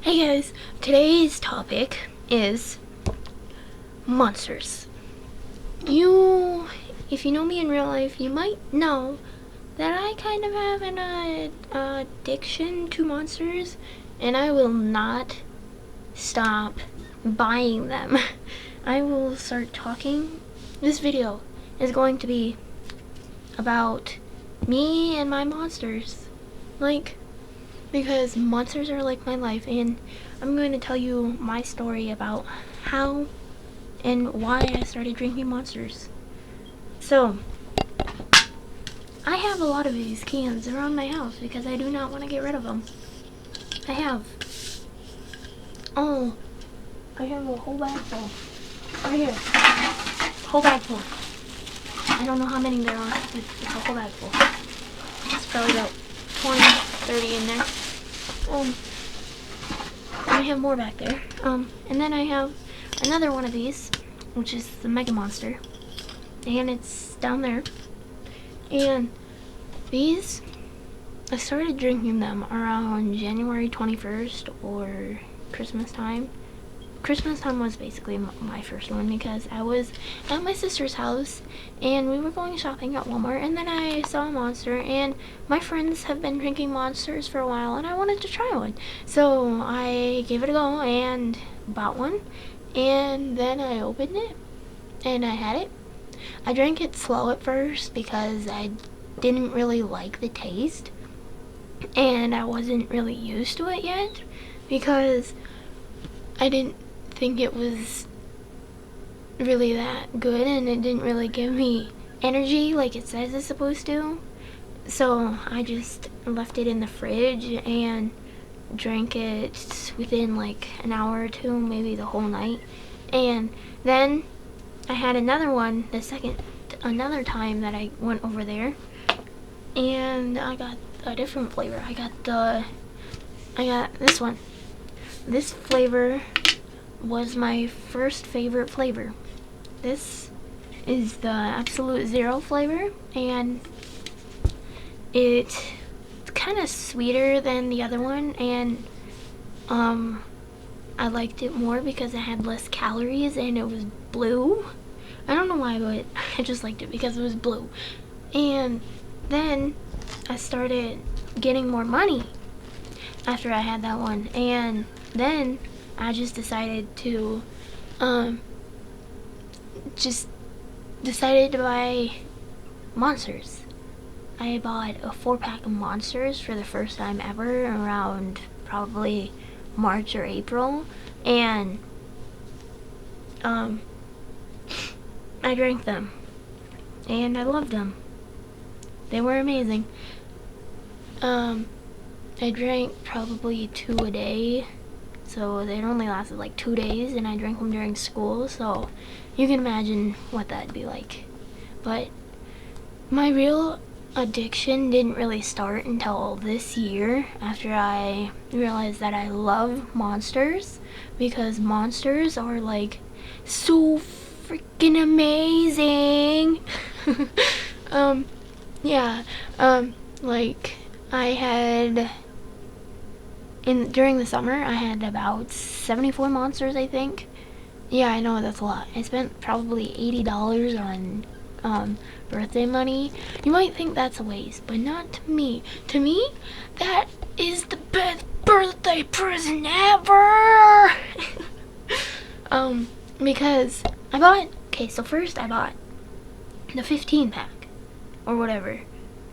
Hey guys, today's topic is monsters. If you know me in real life, you might know that I kind of have an addiction to monsters, and I will not stop buying them. I will start talking. This video is going to be about me and my monsters. Because monsters are like my life, and I'm going to tell you my story about how and why I started drinking monsters. So, I have a lot of these cans around my house because I do not want to get rid of them. I have a whole bag full. Right here. Whole bag full. I don't know how many there are, but it's a whole bag full. It's probably about 20, 30 in there. I have more back there. And then I have another one of these, which is the Mega Monster. And it's down there. And these, I started drinking them around January 21st or Christmas time. Christmas time was basically my first one because I was at my sister's house and we were going shopping at Walmart, and then I saw a Monster, and my friends have been drinking Monsters for a while and I wanted to try one. So I gave it a go and bought one, and then I opened it and I had it. I drank it slow at first because I didn't really like the taste and I wasn't really used to it yet because I didn't think it was really that good, and it didn't really give me energy like it says it's supposed to. So I just left it in the fridge and drank it within like an hour or two, maybe the whole night. And then I had another one another time that I went over there, and I got a different flavor. I got this one. This flavor was my first favorite flavor. This is the Absolute Zero flavor, and it's kind of sweeter than the other one, and I liked it more because it had less calories and it was blue. I don't know why, but I just liked it because it was blue. And then I started getting more money after I had that one, and then I just decided to buy Monsters. I bought a 4-pack of Monsters for the first time ever around probably March or April, and I drank them and I loved them. They were amazing. I drank probably 2 a day, so it only lasted like 2 days, and I drank them during school, so you can imagine what that'd be like. But my real addiction didn't really start until this year, after I realized that I love Monsters, because Monsters are like so freaking amazing. Like I had during the summer, I had about 74 Monsters, I think. Yeah, I know, that's a lot. I spent probably $80 on birthday money. You might think that's a waste, but not to me. To me, that is the best birthday present ever! Because so first I bought the 15-pack, or whatever.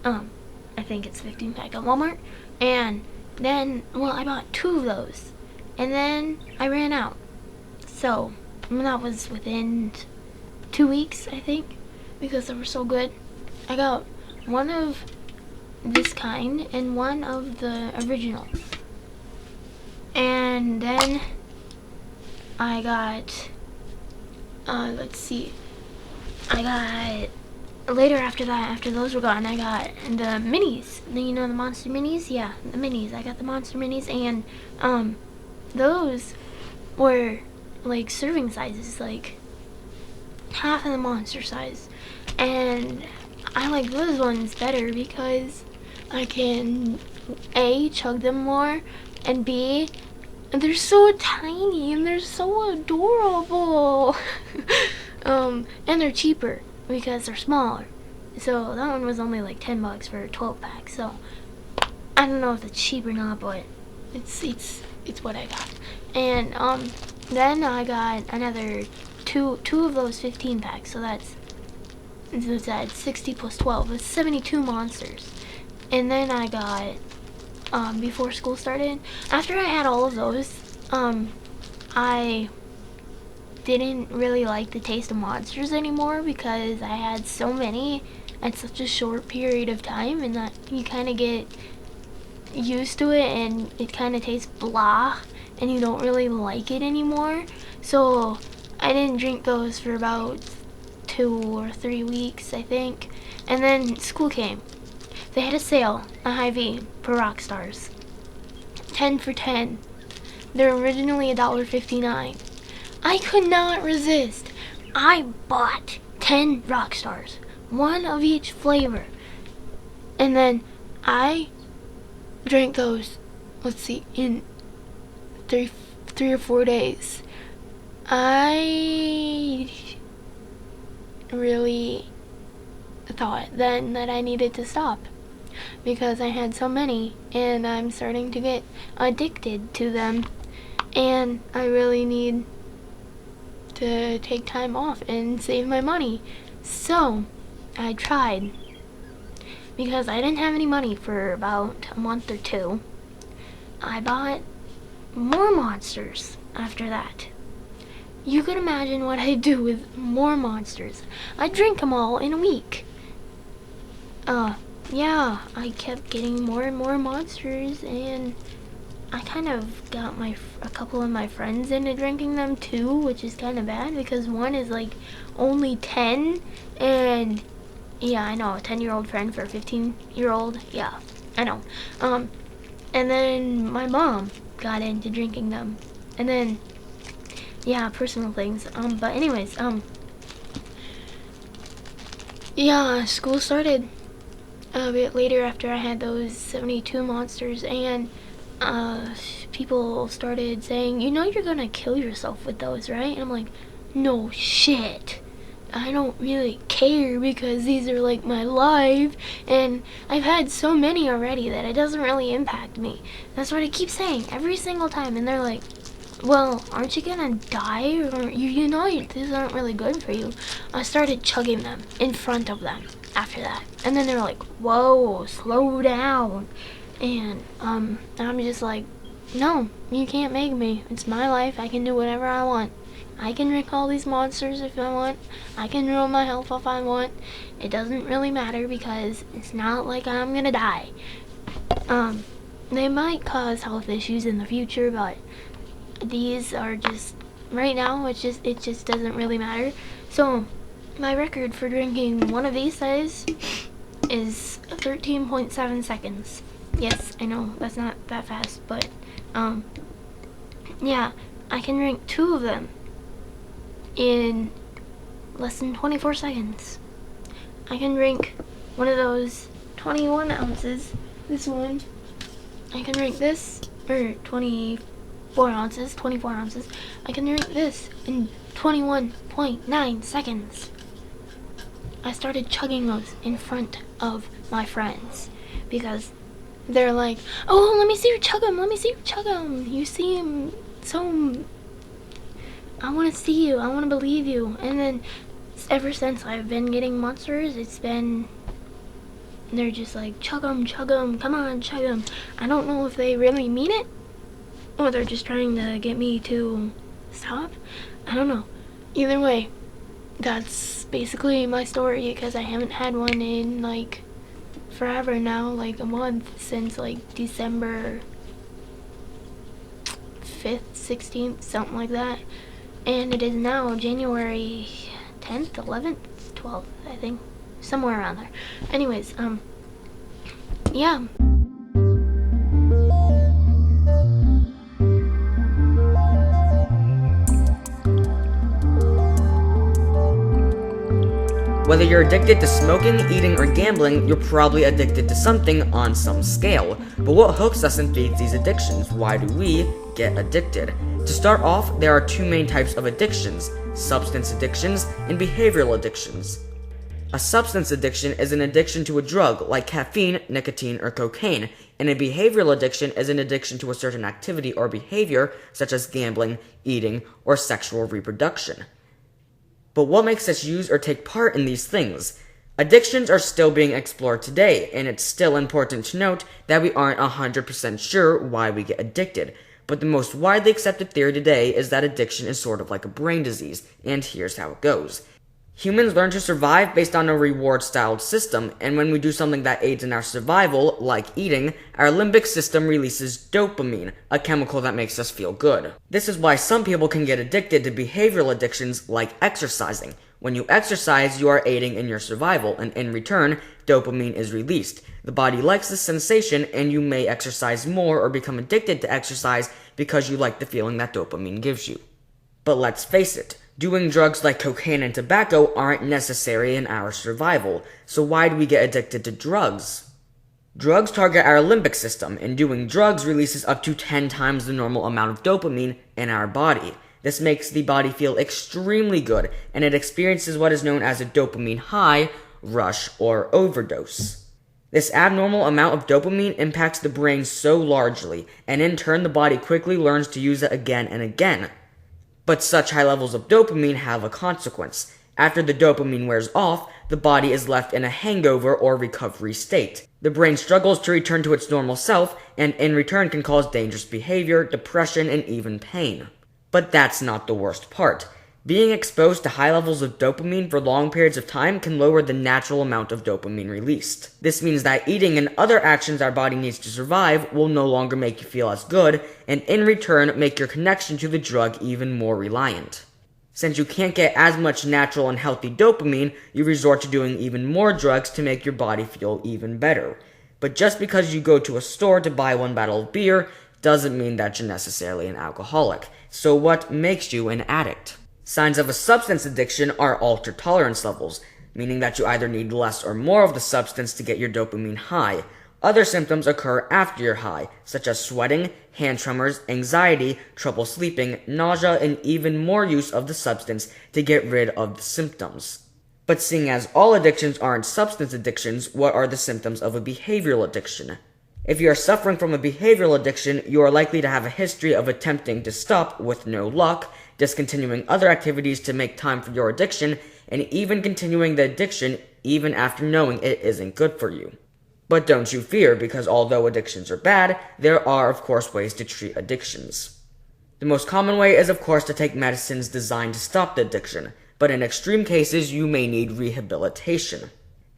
I think it's 15-pack at Walmart, and then, I bought 2 of those, and then I ran out. So, that was within 2 weeks, I think, because they were so good. I got one of this kind and one of the original. And then I got, later after that, after those were gone, I got the minis. You know the Monster Minis? Yeah, the minis. I got the Monster Minis, and those were like serving sizes, like half of the Monster size. And I like those ones better because I can A, chug them more, and B, And they're so tiny and they're so adorable. And they're cheaper because they're smaller. So that one was only like $10 for a 12-pack. So I don't know if it's cheap or not, but it's what I got. And then I got another two of those 15-packs. So that's 60 plus 12. It's 72 monsters. And then I got before school started. After I had all of those, I didn't really like the taste of monsters anymore because I had so many at such a short period of time, and that you kind of get used to it and it kind of tastes blah and you don't really like it anymore. So I didn't drink those for about 2 or 3 weeks, I think. And then school came. They had a sale at Hy-Vee for Rockstars. 10 for 10. They're originally $1.59. I could not resist. I bought 10 Rockstars, one of each flavor. And then I drank those, let's see, in three or 4 days. I really thought then that I needed to stop because I had so many and I'm starting to get addicted to them, and I really need to take time off and save my money. So I tried, because I didn't have any money for about a month or 2. I bought more monsters after that. You could imagine what I'd do with more monsters. I'd drink them all in a week. Yeah, I kept getting more and more monsters, and I kind of got a couple of my friends into drinking them too, which is kind of bad because one is like only 10, and yeah, I know, a 10-year-old friend for a 15-year-old. Yeah, I know. And then my mom got into drinking them, and then yeah, personal things. But anyways, yeah, school started a bit later after I had those 72 monsters, and people started saying, you know, you're gonna kill yourself with those, right? And I'm like, no shit. I don't really care because these are like my life, and I've had so many already that it doesn't really impact me. That's what I keep saying every single time, and they're like, well, aren't you gonna die? Or you know these aren't really good for you. I started chugging them in front of them after that, and then they're like, whoa, slow down. And I'm just like, no, you can't make me. It's my life. I can do whatever I want. I can drink all these monsters if I want. I can ruin my health if I want. It doesn't really matter because it's not like I'm gonna die. They might cause health issues in the future, but these are just, right now, it just doesn't really matter. So my record for drinking one of these size is 13.7 seconds. Yes, I know, that's not that fast, but yeah, I can drink 2 of them in less than 24 seconds. I can drink one of those 21 ounces, this one. I can drink this, or 24 ounces. I can drink this in 21.9 seconds. I started chugging those in front of my friends because they're like, oh, let me see you chug them. You seem so, I want to see you, I want to believe you. And then ever since I've been getting monsters, they're just like, chug them, come on, chug them. I don't know if they really mean it or they're just trying to get me to stop. I don't know. Either way, that's basically my story because I haven't had one in like forever now, like a month, since like December 5th, 16th, something like that. And it is now January 10th, 11th, 12th, I think. Somewhere around there. Anyways, yeah. Whether you're addicted to smoking, eating, or gambling, you're probably addicted to something on some scale. But what hooks us and feeds these addictions? Why do we get addicted. To start off, there are two main types of addictions: substance addictions and behavioral addictions. A substance addiction is an addiction to a drug like caffeine, nicotine, or cocaine, and a behavioral addiction is an addiction to a certain activity or behavior such as gambling, eating, or sexual reproduction. But what makes us use or take part in these things? Addictions are still being explored today, and it's still important to note that we aren't 100% sure why we get addicted. But the most widely accepted theory today is that addiction is sort of like a brain disease, and here's how it goes. Humans learn to survive based on a reward-styled system, and when we do something that aids in our survival, like eating, our limbic system releases dopamine, a chemical that makes us feel good. This is why some people can get addicted to behavioral addictions like exercising. When you exercise, you are aiding in your survival, and in return, dopamine is released. The body likes this sensation, and you may exercise more or become addicted to exercise because you like the feeling that dopamine gives you. But let's face it, doing drugs like cocaine and tobacco aren't necessary in our survival, so why do we get addicted to drugs? Drugs target our limbic system, and doing drugs releases up to 10 times the normal amount of dopamine in our body. This makes the body feel extremely good, and it experiences what is known as a dopamine high, rush, or overdose. This abnormal amount of dopamine impacts the brain so largely, and in turn the body quickly learns to use it again and again. But such high levels of dopamine have a consequence. After the dopamine wears off, the body is left in a hangover or recovery state. The brain struggles to return to its normal self, and in return can cause dangerous behavior, depression, and even pain. But that's not the worst part. Being exposed to high levels of dopamine for long periods of time can lower the natural amount of dopamine released. This means that eating and other actions our body needs to survive will no longer make you feel as good, and in return make your connection to the drug even more reliant. Since you can't get as much natural and healthy dopamine, you resort to doing even more drugs to make your body feel even better. But just because you go to a store to buy one bottle of beer doesn't mean that you're necessarily an alcoholic. So what makes you an addict? Signs of a substance addiction are altered tolerance levels, meaning that you either need less or more of the substance to get your dopamine high. Other symptoms occur after your high, such as sweating, hand tremors, anxiety, trouble sleeping, nausea, and even more use of the substance to get rid of the symptoms. But seeing as all addictions aren't substance addictions, what are the symptoms of a behavioral addiction? If you are suffering from a behavioral addiction, you are likely to have a history of attempting to stop with no luck, discontinuing other activities to make time for your addiction, and even continuing the addiction even after knowing it isn't good for you. But don't you fear, because although addictions are bad, there are of course ways to treat addictions. The most common way is of course to take medicines designed to stop the addiction, but in extreme cases you may need rehabilitation.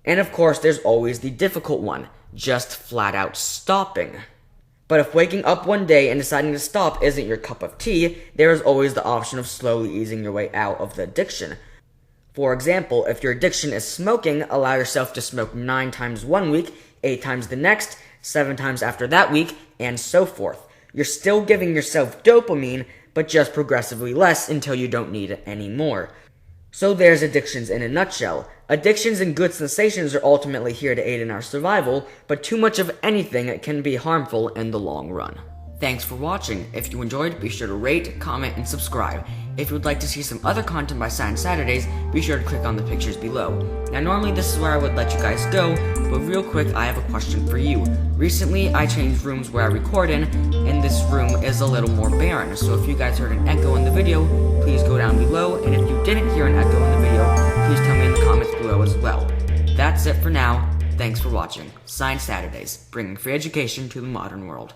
And of course there's always the difficult one, just flat out stopping. But if waking up one day and deciding to stop isn't your cup of tea, there is always the option of slowly easing your way out of the addiction. For example, if your addiction is smoking, allow yourself to smoke 9 times one week, 8 times the next, 7 times after that week, and so forth. You're still giving yourself dopamine, but just progressively less until you don't need it anymore. So there's addictions in a nutshell. Addictions and good sensations are ultimately here to aid in our survival, but too much of anything can be harmful in the long run. Thanks for watching. If you enjoyed, be sure to rate, comment, and subscribe. If you would like to see some other content by Science Saturdays, be sure to click on the pictures below. Now normally this is where I would let you guys go, but real quick I have a question for you. Recently I changed rooms where I record in, and this room is a little more barren, so if you guys heard an echo in the video, please go down below, and if you didn't hear an echo in the video, please tell me in the comments below as well. That's it for now. Thanks for watching. Science Saturdays, bringing free education to the modern world.